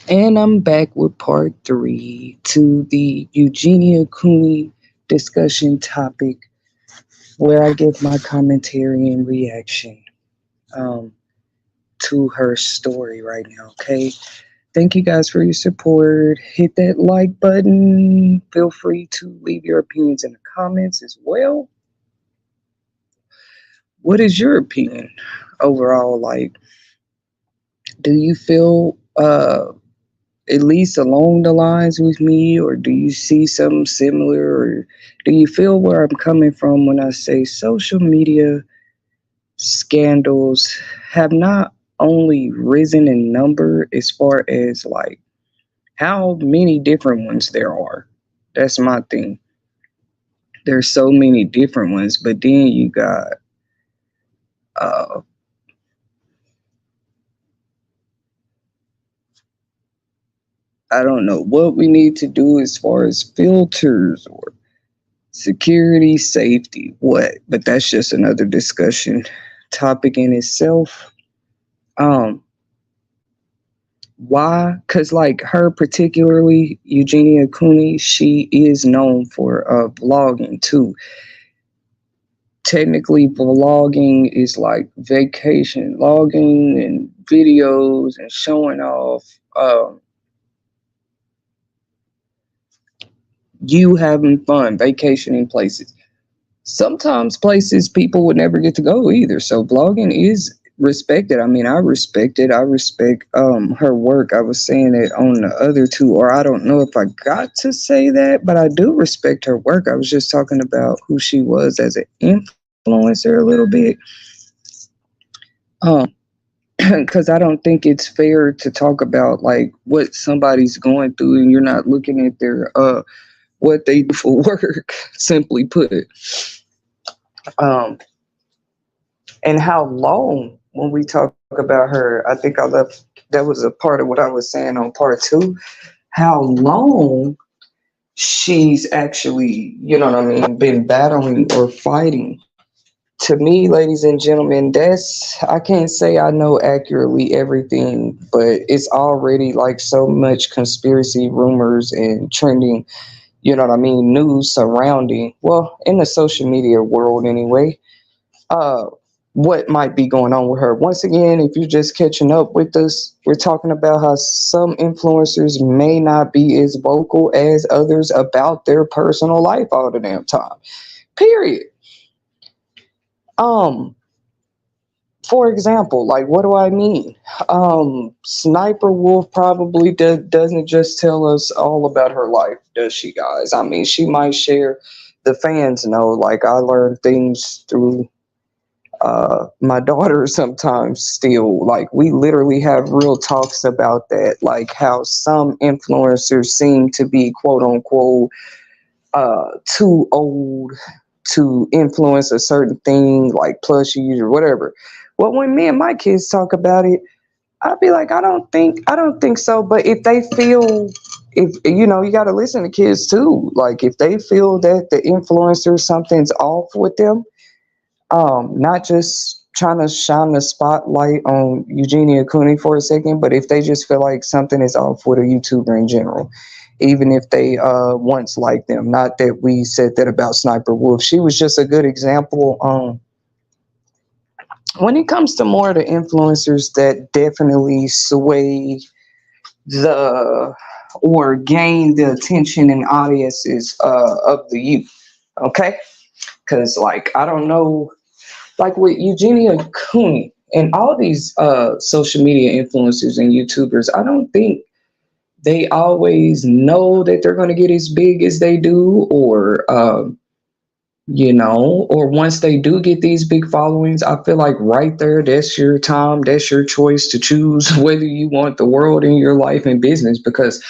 And I'm back with part three to the Eugenia Cooney discussion topic where I give my commentary and reaction um, to her story right now. Okay. Thank you guys for your support. Hit that like button. Feel free to leave your opinions in the comments as well. What is your opinion overall? Like, do you feel at least along the lines with me, or do you see something similar, or do you feel where I'm coming from when I say social media scandals have not only risen in number as far as like how many different ones there are? That's my thing. There's so many different ones, but then you got uh I don't know what we need to do as far as filters or security, safety, what? But that's just another discussion topic in itself. Um, why? Because like her particularly, Eugenia Cooney, she is known for vlogging too. Technically, vlogging is like vacation logging and videos and showing off. You having fun, vacationing places. Sometimes places people would never get to go either. So vlogging is respected. I mean, I respect it. I respect her work. I was saying it on the other two, or I don't know if I got to say that, but I do respect her work. I was just talking about who she was as an influencer a little bit. Um, because I don't think it's fair to talk about like what somebody's going through and you're not looking at their what they do for work, simply put. Um, and how long when we talk about her, I think I left that was a part of what I was saying on part two, how long she's actually, you know what I mean, been battling or fighting. To me, ladies and gentlemen, that's, I can't say I know accurately everything, but it's already like so much conspiracy rumors and trending, you know what I mean, news surrounding, well, in the social media world anyway, uh, what might be going on with her. Once again, if you're just catching up with us, we're talking about how some influencers may not be as vocal as others about their personal life all the damn time. Period. Um, for example, like what do I mean? Sniper Wolf probably doesn't just tell us all about her life, does she, guys? I mean, she might share. The fans know, like I learn things through my daughter sometimes still, like we literally have real talks about that, like how some influencers seem to be quote unquote too old to influence a certain thing like plushies or whatever. Well, when me and my kids talk about it, I'd be like, I don't think so. But if they feel, if you know, you got to listen to kids too. Like if they feel that the influencer something's off with them, not just trying to shine the spotlight on Eugenia Cooney for a second, but if they just feel like something is off with a YouTuber in general, even if they once liked them. Not that we said that about Sniper Wolf. She was just a good example. When it comes to more of the influencers that definitely sway the or gain the attention and audiences of the youth. Okay, because like I don't know, like with Eugenia Cooney and all these social media influencers and YouTubers, I don't think they always know that they're going to get as big as they do, or you know, or once they do get these big followings, I feel like right there, that's your time, that's your choice to choose whether you want the world in your life and business, because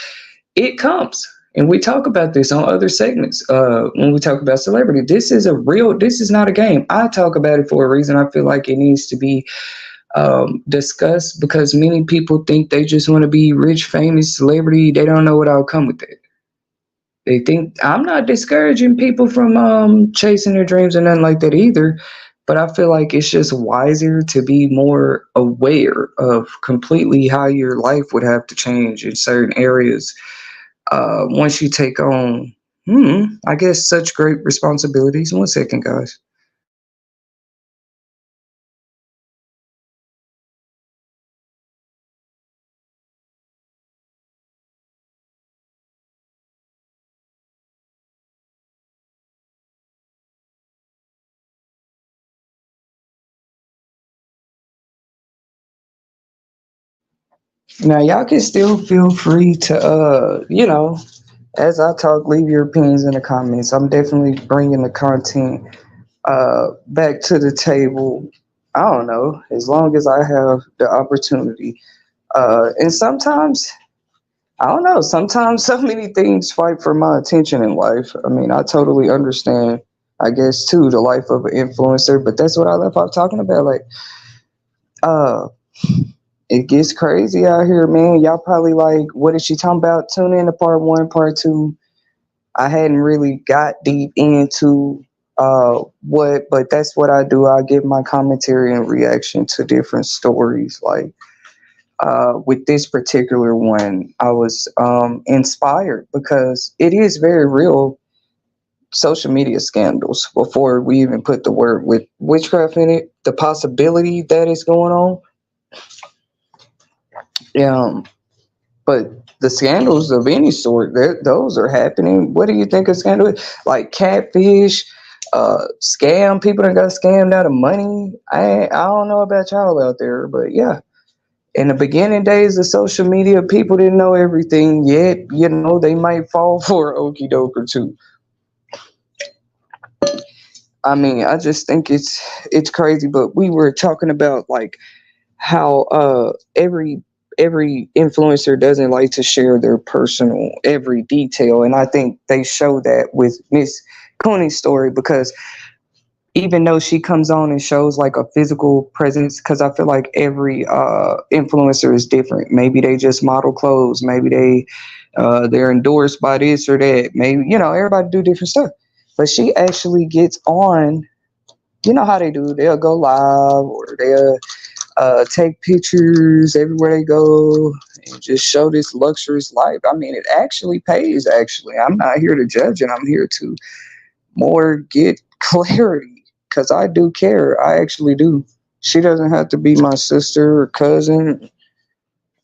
it comes. And we talk about this on other segments when we talk about celebrity. This is a real, this is not a game. I talk about it for a reason. I feel like it needs to be discussed because many people think they just want to be rich, famous, celebrity. They don't know what will come with it. They think I'm not discouraging people from chasing their dreams or nothing like that either. But I feel like it's just wiser to be more aware of completely how your life would have to change in certain areas once you take on, I guess, such great responsibilities. One second, guys. Now, y'all can still feel free to, as I talk, leave your opinions in the comments. I'm definitely bringing the content back to the table. I don't know, as long as I have the opportunity. And sometimes, I don't know, sometimes so many things fight for my attention in life. I mean, I totally understand, I guess, too, the life of an influencer, but that's what I left off talking about. Like, uh, it gets crazy out here, man. Y'all probably like, what is she talking about? Tune in to part one, part two. I hadn't really got deep into but that's what I do. I give my commentary and reaction to different stories. Like with this particular one, I was inspired because it is very real social media scandals before we even put the word with witchcraft in it, the possibility that is going on. Um, but the scandals of any sort, those are happening. What do you think of scandal? Like catfish, scam, people that got scammed out of money. I don't know about y'all out there, but yeah. In the beginning days of social media, people didn't know everything yet. You know, they might fall for an okey doke or two. I mean, I just think it's crazy. But we were talking about like how every influencer doesn't like to share their personal every detail, and I think they show that with Miss Cooney's story because even though she comes on and shows like a physical presence, because I feel like every influencer is different. Maybe they just model clothes, maybe they're endorsed by this or that, maybe everybody do different stuff, but she actually gets on. You know how they do, they'll go live or they'll take pictures everywhere they go and just show this luxurious life. I mean, it actually pays. Actually, I'm not here to judge it. I'm here to more get clarity because I do care. I actually do. She doesn't have to be my sister or cousin.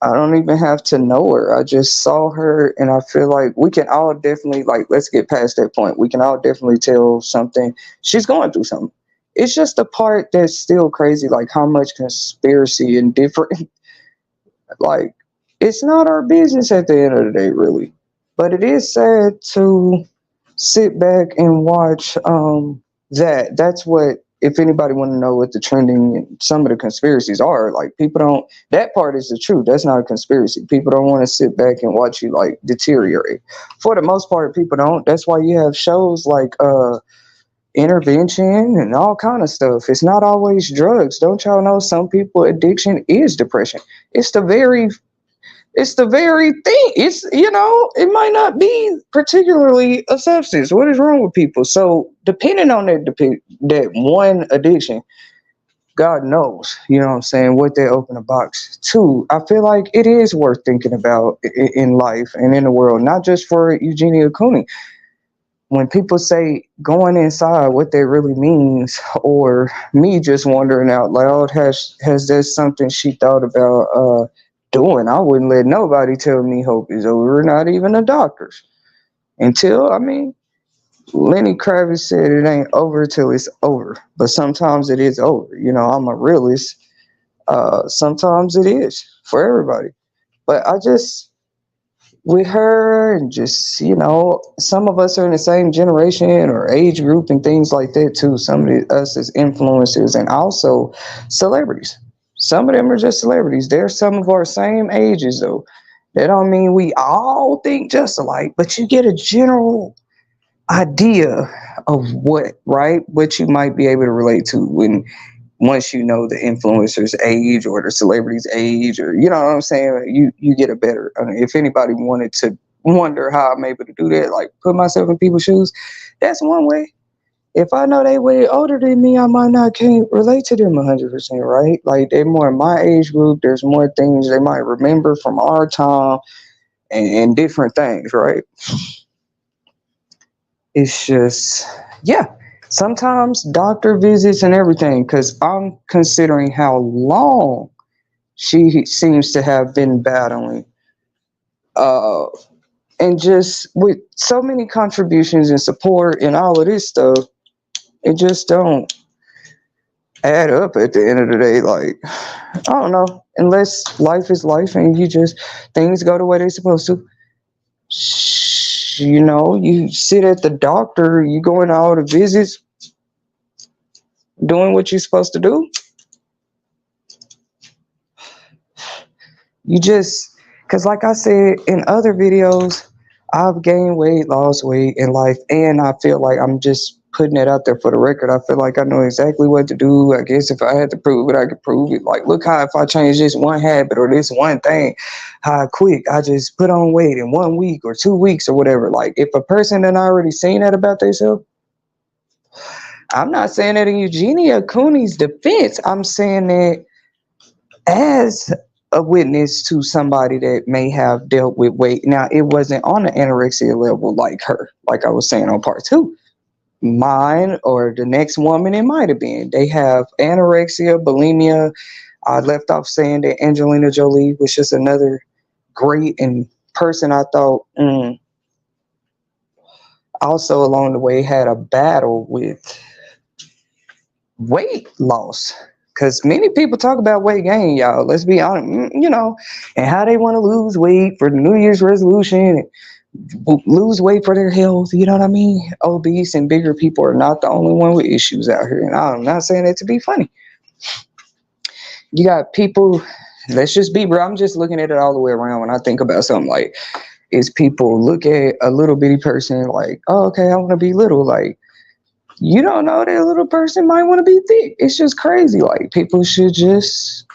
I don't even have to know her. I just saw her and I feel like we can all definitely, like, let's get past that point. We can all definitely tell something. She's going through something. It's just the part that's still crazy, like how much conspiracy and different, like, it's not our business at the end of the day, really. But it is sad to sit back and watch that's what, if anybody want to know what the trending and some of the conspiracies are, like, people don't, that part is the truth. That's not a conspiracy. People don't want to sit back and watch you like deteriorate. For the most part, people don't. That's why you have shows like intervention and all kind of stuff. It's not always drugs. Don't y'all know some people addiction is depression? It's the very it's the very thing. It's, it might not be particularly a substance. What is wrong with people? So depending on that one addiction, God knows, what I'm saying, what they open a box to. I feel like it is worth thinking about in life and in the world, not just for Eugenia Cooney. When people say going inside, what that really means, or me just wondering out loud, has that something she thought about doing? I wouldn't let nobody tell me hope is over, not even the doctors. Until, I mean, Lenny Kravitz said it ain't over till it's over, but sometimes it is over. I'm a realist. Sometimes it is for everybody, but I just, with her and just, some of us are in the same generation or age group and things like that too. Some of us as influencers and also celebrities. Some of them are just celebrities. They're some of our same ages though. That don't mean we all think just alike, but you get a general idea of what you might be able to relate to when once you know the influencer's age or the celebrity's age, or what I'm saying, you get a better. I mean, if anybody wanted to wonder how I'm able to do that, like put myself in people's shoes, that's one way. If I know they way older than me, I might not can't relate to them 100%, right? Like they're more in my age group. There's more things they might remember from our time and different things, right? It's just, yeah. Sometimes doctor visits and everything, because I'm considering how long she seems to have been battling. Uh, and just with so many contributions and support and all of this stuff, it just don't add up at the end of the day. Like, I don't know, unless life is life and you just, things go the way they're supposed to. You know, you sit at the doctor, you going to all the visits, doing what you're supposed to do. You just, because like I said in other videos, I've gained weight, lost weight in life, and I feel like I'm just putting it out there for the record. I feel like I know exactly what to do. I guess if I had to prove it, I could prove it. Like, look how if I change this one habit or this one thing, how quick I just put on weight in 1 week or 2 weeks or whatever. Like, if a person done already seen that about themselves, I'm not saying that in Eugenia Cooney's defense. I'm saying that as a witness to somebody that may have dealt with weight. Now, it wasn't on the anorexia level like her, like I was saying on part two. Mine or the next woman, it might have been. They have anorexia, bulimia. I left off saying that Angelina Jolie was just another great and person I thought also along the way had a battle with weight loss. Because many people talk about weight gain, y'all. Let's be honest, you know, and how they want to lose weight for the New Year's resolution, and lose weight for their health. You know what I mean? Obese and bigger people are not the only one with issues out here. And I'm not saying that to be funny. You got people, let's just be real. I'm just looking at it all the way around when I think about something like, is people look at a little bitty person like, oh, okay, I want to be little. Like, you don't know that a little person might want to be thick. It's just crazy. Like, people should just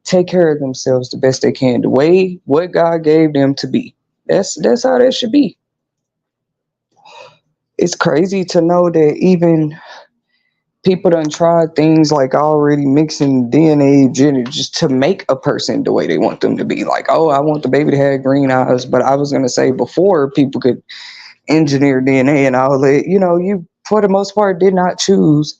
take care of themselves the best they can, the way what God gave them to be. That's how that should be. It's crazy to know that even people done tried things like already mixing DNA just to make a person the way they want them to be. Like, oh, I want the baby to have green eyes. But I was gonna say before people could engineer DNA and all that, you know, you for the most part did not choose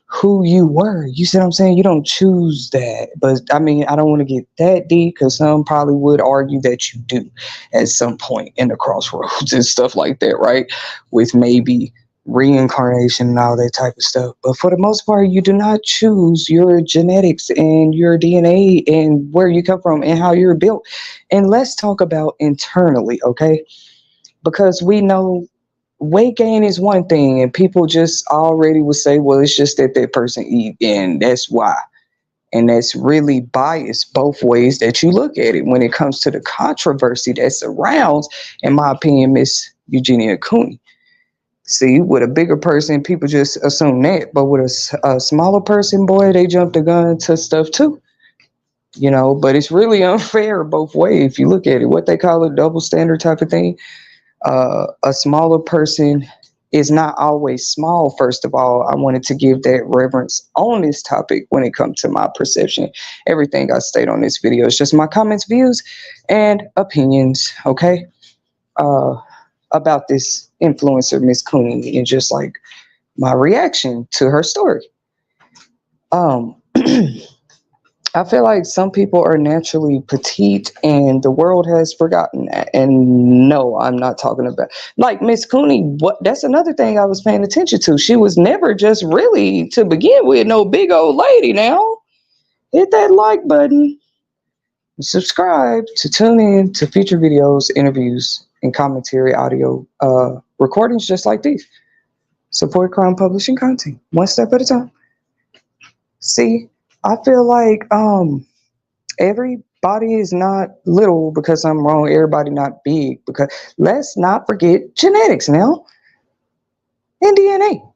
who you were. You see what I'm saying? You don't choose that. But I mean, I don't want to get that deep because some probably would argue that you do at some point in the crossroads and stuff like that, right? With maybe reincarnation and all that type of stuff. But for the most part, you do not choose your genetics and your DNA and where you come from and how you're built. And let's talk about internally, okay? Because we know weight gain is one thing, and people just already would say, well, it's just that that person eat, and that's why. And that's really biased both ways that you look at it when it comes to the controversy that surrounds, in my opinion, Miss Eugenia Cooney. See, with a bigger person, people just assume that, but with a smaller person, boy, they jump the gun to stuff too. You know, but it's really unfair both ways if you look at it. What they call a double standard type of thing. A smaller person is not always small. First of all, I wanted to give that reverence on this topic when it comes to my perception. Everything I state on this video is just my comments, views, and opinions, okay? About this influencer, Miss Cooney, and just like my reaction to her story. I feel like some people are naturally petite and the world has forgotten that. And no, I'm not talking about like Miss Cooney. What that's another thing I was paying attention to. She was never just really to begin with no big old lady. Now hit that like button, subscribe to tune in to future videos, interviews, and commentary audio recordings just like these. Support crime publishing content one step at a time. See, I feel like everybody is not little because I'm wrong. Everybody not big because let's not forget genetics now and DNA.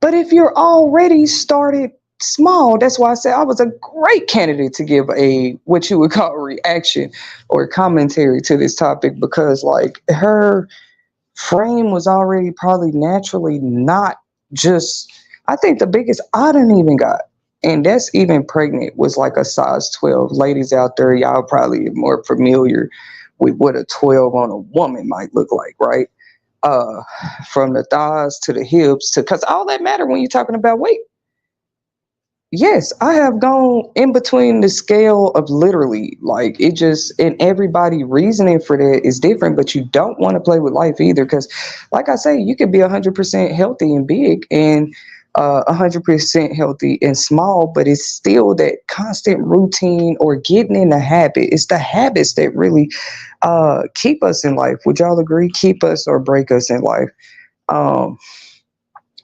But if you're already started small, that's why I said I was a great candidate to give a what you would call a reaction or commentary to this topic because like her frame was already probably naturally not just, I think the biggest I didn't even got, and that's even pregnant, was like a size 12. Ladies out there, y'all probably more familiar with what a 12 on a woman might look like, right? Uh, from the thighs to the hips to, because all that matter when you're talking about weight. Yes, I have gone in between the scale of literally, like, it just, and everybody reasoning for that is different, but you don't want to play with life either. Because, like I say, you could be 100% healthy and big, and 100% healthy and small, but it's still that constant routine or getting in the habit. It's the habits that really keep us in life. Would y'all agree? Keep us or break us in life. Um,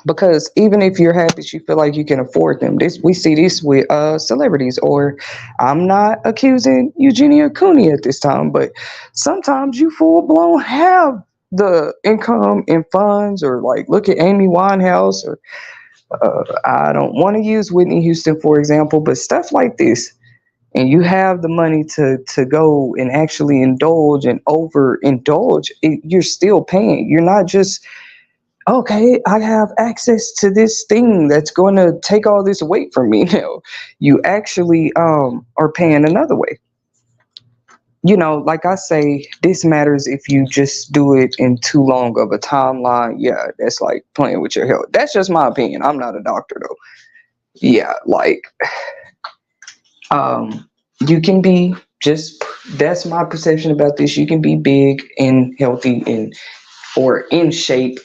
because even if you're happy, you feel like you can afford them. This, we see this with celebrities. Or, I'm not accusing Eugenia Cooney at this time, but sometimes you full blown have the income and funds. Or like, look at Amy Winehouse. Or I don't want to use Whitney Houston for example, but stuff like this. And you have the money to go and actually indulge and overindulge, you're still paying. You're not just, okay, I have access to this thing that's going to take all this weight from me now. You actually are paying another way. Like I say, this matters if you just do it in too long of a timeline. Yeah, that's like playing with your health. That's just my opinion. I'm not a doctor though. Yeah, like, um you can be just, that's my perception about this. You can be big and healthy and, or in shape,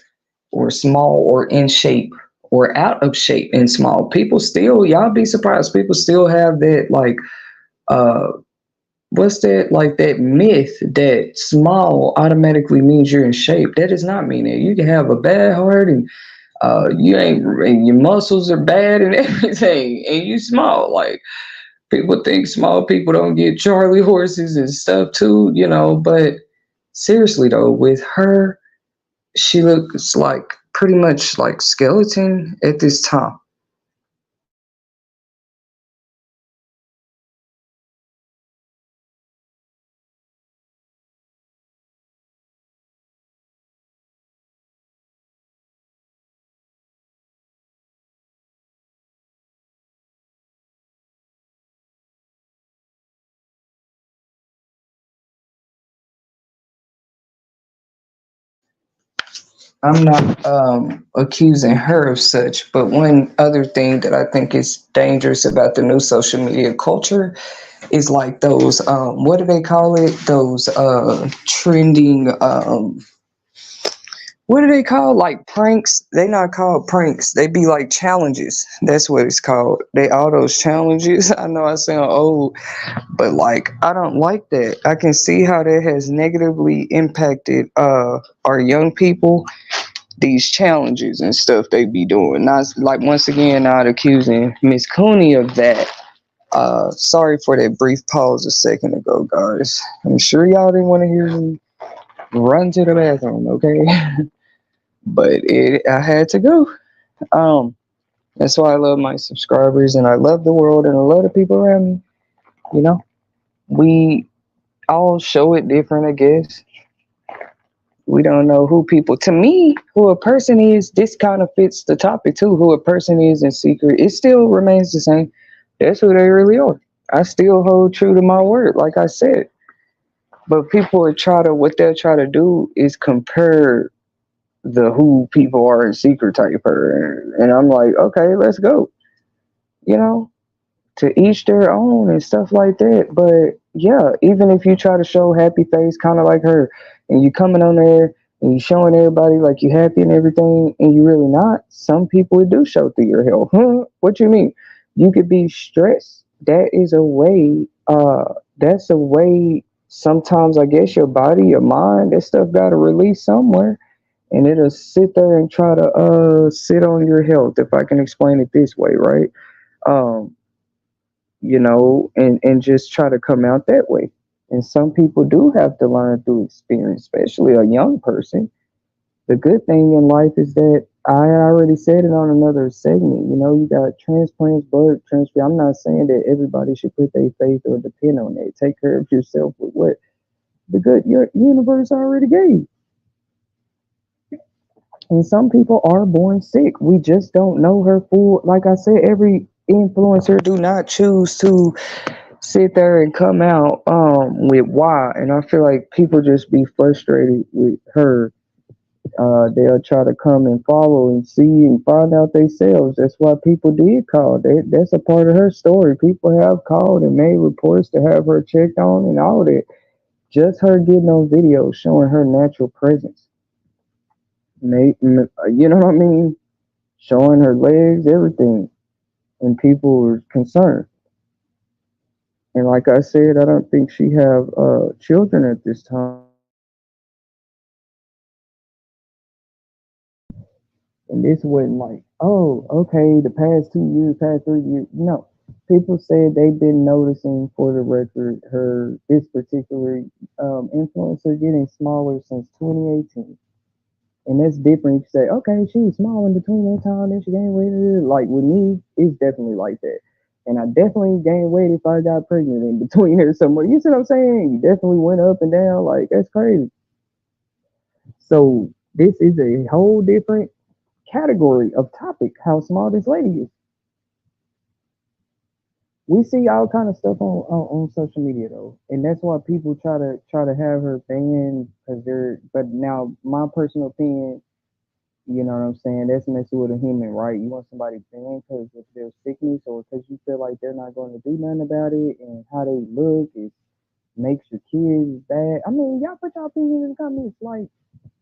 or small or in shape, or out of shape and small. People still, y'all be surprised, people still have that, like, uh what's that, like that myth that small automatically means you're in shape. That does not mean that. You can have a bad heart, and you ain't, and your muscles are bad and everything, and you small. Like, people think small people don't get Charlie horses and stuff too, but seriously though, with her, she looks like pretty much like skeleton at this time. I'm not accusing her of such, but one other thing that I think is dangerous about the new social media culture is like those, what do they call it? Those trending, what do they call, like, pranks? They not called pranks. They be like challenges. That's what it's called. They, all those challenges. I know I sound old, but like, I don't like that. I can see how that has negatively impacted our young people. These challenges and stuff they be doing. Not like, once again, not accusing Miss Cooney of that. Sorry for that brief pause a second ago, guys. I'm sure y'all didn't want to hear me run to the bathroom, okay? But I had to go. Um, that's why I love my subscribers, and I love the world, and I love the people around me. You know, we all show it different, I guess. We don't know who people, to me, who a person is. This kind of fits the topic too. Who a person is in secret, it still remains the same. That's who they really are. I still hold true to my word, like I said. But people are try to, what they'll try to do is compare the who people are in secret type her, and I'm like, okay, let's go. You know, to each their own and stuff like that. But yeah, even if you try to show happy face, kind of like her, and you coming on there and you showing everybody like you happy and everything, and you really not. Some people do show through your health. What you mean? You could be stressed. That is a way. That's a way. Sometimes I guess your body, your mind, that stuff got to release somewhere, and it'll sit there and try to sit on your health. If I can explain it this way, right? Um, and just try to come out that way. And some people do have to learn through experience, especially a young person. The good thing in life is that I already said it on another segment. You got transplants, blood transfer. I'm not saying that everybody should put their faith or depend on it. Take care of yourself with what the good your universe already gave. And some people are born sick. We just don't know her full. Like I said, every influencer do not choose to sit there and come out with why. And I feel like people just be frustrated with her. They'll try to come and follow and see and find out themselves. That's why people did call. That's a part of her story. People have called and made reports to have her checked on and all that. Just her getting on video showing her natural presence. You know what I mean? Showing her legs, everything. And people were concerned. And like I said, I don't think she have children at this time. And this wasn't like, oh, okay, the past 2 years, past 3 years. No, people said they've been noticing, for the record, her this particular influencer getting smaller since 2018. And that's different. You say, okay, she was small in between that time, then she gained weight. Like with me, it's definitely like that. And I definitely gained weight if I got pregnant in between or somewhere. You see what I'm saying? You definitely went up and down. Like, that's crazy. So this is a whole different category of topic, how small this lady is. We see all kind of stuff on social media though, and that's why people try to have her banned because they're. But now, my personal opinion, you know what I'm saying? That's messing with a human, right? You want somebody banned because of their sickness or because you feel like they're not going to do nothing about it, and how they look it makes your kids bad. I mean, y'all put your opinions in the comments. Like,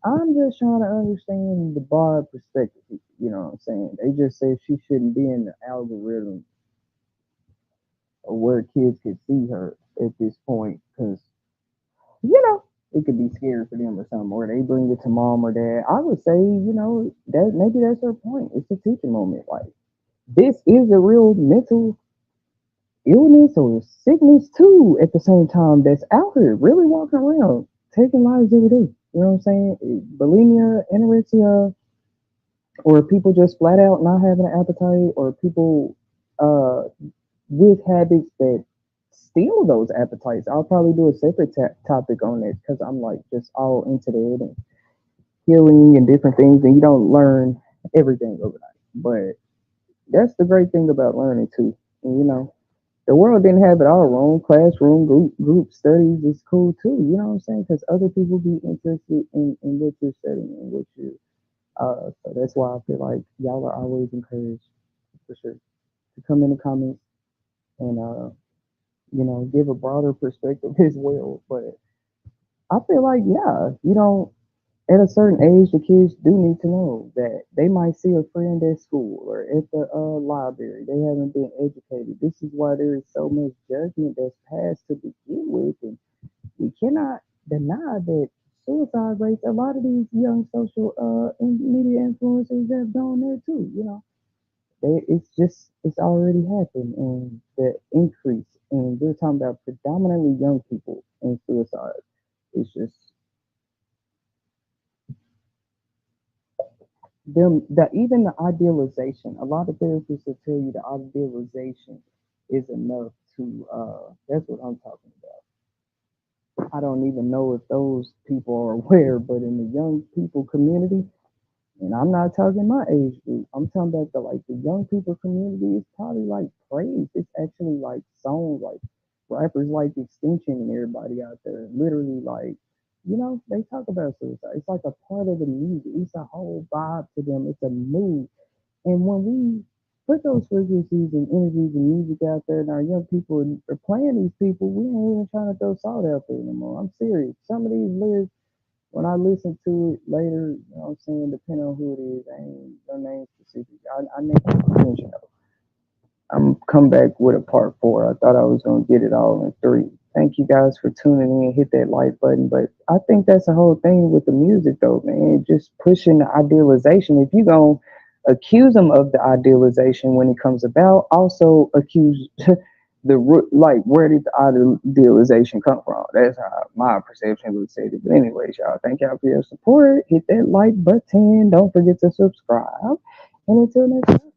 I'm just trying to understand the broad perspective. You know what I'm saying? They just say she shouldn't be in the algorithm or where kids could see her at this point because, you know, it could be scary for them or something, or they bring it to mom or dad. I would say, that maybe that's her point. It's a teaching moment. Like, this is a real mental illness or sickness too at the same time that's out here really walking around taking lives every day. You know what I'm saying? Bulimia, anorexia, or people just flat out not having an appetite, or people uh, with habits that steal those appetites. I'll probably do a separate topic on it because I'm like just all into that and healing and different things, and you don't learn everything overnight. But that's the great thing about learning too. And, the world didn't have it all wrong. Classroom, group studies is cool too. You know what I'm saying? Because other people be interested in what you're studying and what you. So that's why I feel like y'all are always encouraged for sure to come in the comments and give a broader perspective as well. But I feel like, yeah, at a certain age, the kids do need to know that they might see a friend at school or at the library. They haven't been educated. This is why there is so much judgment that's passed to begin with. And we cannot deny that suicide rates, a lot of these young social media influencers have gone there too. It's already happened, and the increase, and we're talking about predominantly young people in suicide. It's just even the idealization. A lot of therapists will tell you the idealization is enough to. That's what I'm talking about. I don't even know if those people are aware, but in the young people community, and I'm not talking my age group. I'm talking about the young people community. It's probably like praise. It's actually like songs, like rappers like Extinction and everybody out there. Literally, like, they talk about suicide. It's like a part of the music. It's a whole vibe to them. It's a mood. And when we put those frequencies and energies and music out there, and our young people are playing these people, we ain't even trying to throw salt out there anymore. I'm serious. Some of these lyrics, when I listen to it later, you know what I'm saying, depending on who it is, I ain't no name specific. I never mention though. I'm come back with a part four. I thought I was gonna get it all in three. Thank you guys for tuning in. Hit that like button. But I think that's the whole thing with the music though, man. Just pushing the idealization. If you gonna accuse them of the idealization when it comes about, also accuse like where did the idealization come from? That's how my perception would say it. But anyways, y'all, thank y'all for your support. Hit that like button. Don't forget to subscribe. And until next time.